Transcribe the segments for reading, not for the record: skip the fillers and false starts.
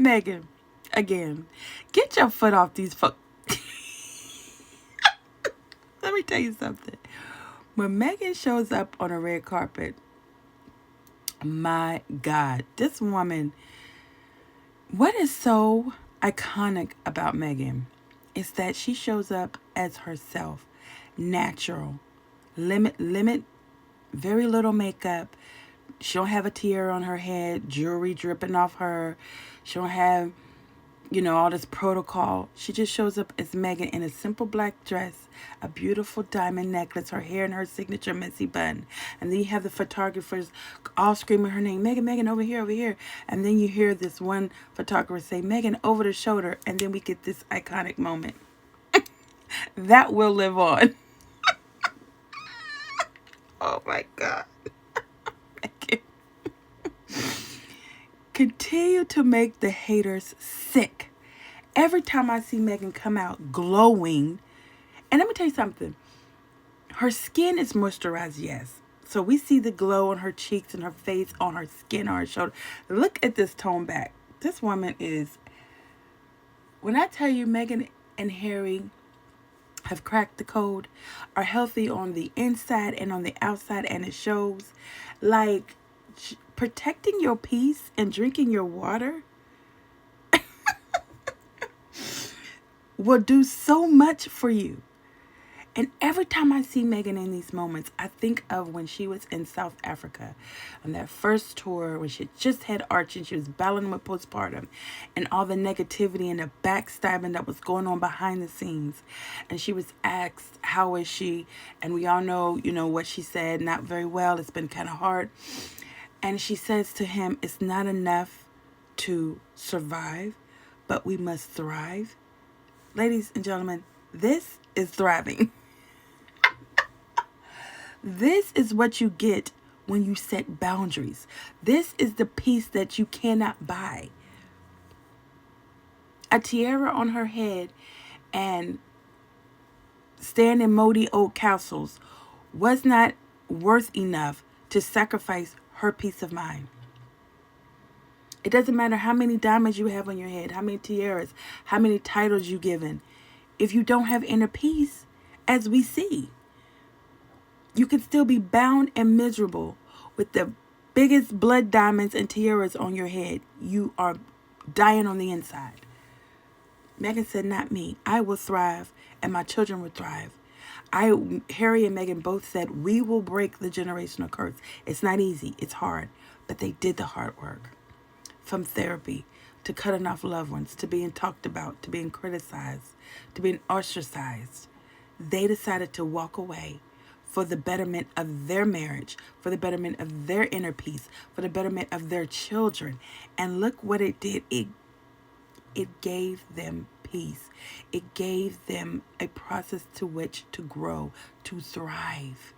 Meghan, again, get your foot off these Let me tell you something. When Meghan shows up on a red carpet, my God, this woman, what is so iconic about Meghan is that she shows up as herself, natural, limit, very little makeup. She don't have a tiara on her head, jewelry dripping off her. She don't have, all this protocol. She just shows up as Meghan in a simple black dress, a beautiful diamond necklace, her hair in her signature messy bun. And then you have the photographers all screaming her name, Meghan, Meghan, over here, over here. And then you hear this one photographer say, Meghan, over the shoulder. And then we get this iconic moment. That will live on. Oh my God. Continue to make the haters sick. Every time I see Meghan come out glowing, and let me tell you something, her skin is moisturized, yes. So we see the glow on her cheeks and her face, on her skin, on her shoulder. Look at this tone back. This woman is, when I tell you Meghan and Harry have cracked the code, are healthy on the inside and on the outside, and it shows. Like, protecting your peace and drinking your water will do so much for you. And every time I see Meghan in these moments, I think of when she was in South Africa on that first tour, when she just had Archie and she was battling with postpartum and all the negativity and the backstabbing that was going on behind the scenes. And she was asked, how is she? And we all know, what she said, not very well. It's been kind of hard. And she says to him, it's not enough to survive, but we must thrive. Ladies and gentlemen, this is thriving. This is what you get when you set boundaries. This is the peace that you cannot buy. A tiara on her head and stand in moldy old castles was not worth enough to sacrifice her peace of mind. It doesn't matter how many diamonds you have on your head, how many tiaras, how many titles you given. If you don't have inner peace, as we see, you can still be bound and miserable with the biggest blood diamonds and tiaras on your head. You are dying on the inside. Meghan said, not me. I will thrive and my children will thrive. Harry and Meghan both said, we will break the generational curse. It's not easy. It's hard. But they did the hard work. From therapy to cutting off loved ones, to being talked about, to being criticized, to being ostracized. They decided to walk away for the betterment of their marriage, for the betterment of their inner peace, for the betterment of their children. And look what it did. It gave them peace. It gave them a process to which to grow, to thrive.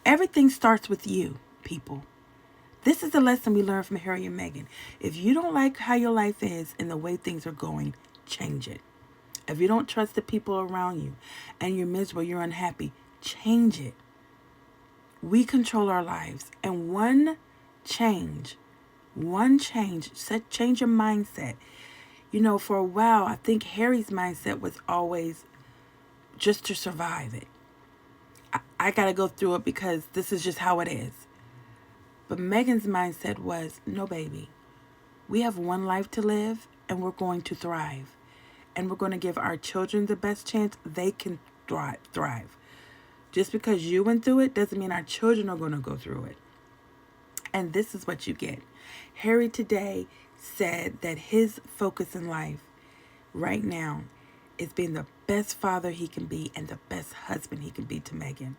Everything starts with you, people. This is the lesson we learned from Harry and Meghan. If you don't like how your life is and the way things are going, change it. If you don't trust the people around you and you're miserable, you're unhappy, change it. We control our lives. And one change, change your mindset. For a while, I think Harry's mindset was always just to survive it. I got to go through it because this is just how it is. But Meghan's mindset was, no, baby, we have one life to live and we're going to thrive. And we're going to give our children the best chance they can thrive. Just because you went through it doesn't mean our children are going to go through it. And this is what you get. Harry today said that his focus in life right now is being the best father he can be and the best husband he can be to Meghan.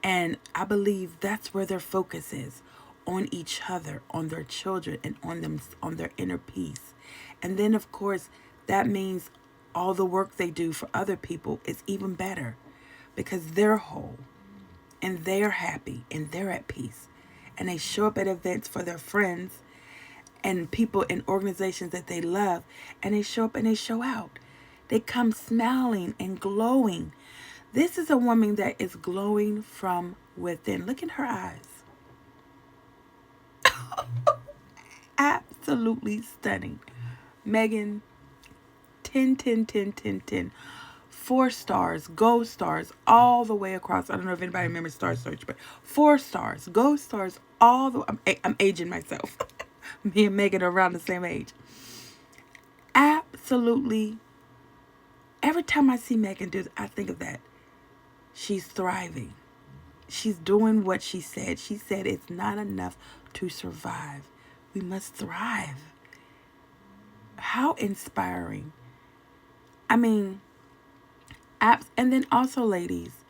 And I believe that's where their focus is, on each other, on their children, and on them, on their inner peace. And then, of course, that means all the work they do for other people is even better because they're whole and they're happy and they're at peace. And they show up at events for their friends and people in organizations that they love, and they show up and they show out. They come smiling and glowing. This is a woman that is glowing from within. Look in her eyes. Absolutely stunning. Meghan, 10, 10, 10, 10, 10. 4 stars, gold stars, all the way across. I don't know if anybody remembers Star Search, but 4 stars, gold stars, all the. I'm aging myself. Me and Megan are around the same age. Absolutely. Every time I see Megan do, I think of that. She's thriving. She's doing what she said. She said it's not enough to survive. We must thrive. How inspiring. I mean, and then also, ladies,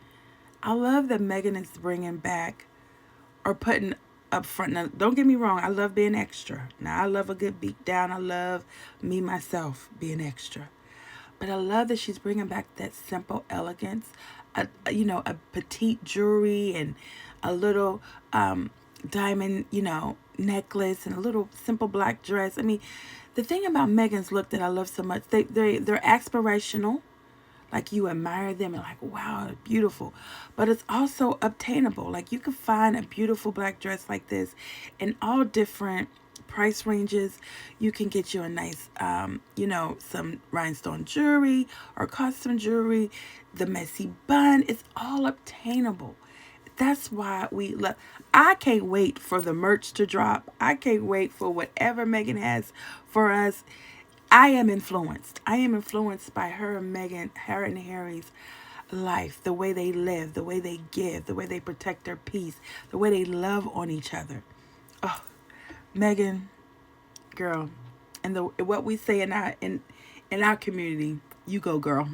I love that Megan is bringing back or putting up front. Now, don't get me wrong. I love being extra. Now, I love a good beat down. I love me, myself, being extra. But I love that she's bringing back that simple elegance, a petite jewelry and a little diamond, necklace and a little simple black dress. I mean, the thing about Megan's look that I love so much, they're aspirational. Like you admire them and like, wow, beautiful. But it's also obtainable. Like you can find a beautiful black dress like this in all different price ranges. You can get you a nice, some rhinestone jewelry or custom jewelry. The messy bun, it's all obtainable. That's why we love. I can't wait for the merch to drop. I can't wait for whatever Meghan has for us. I am influenced. I am influenced by her and Meghan, her and Harry's life, the way they live, the way they give, the way they protect their peace, the way they love on each other. Oh, Meghan, girl, and what we say in our community, you go, girl.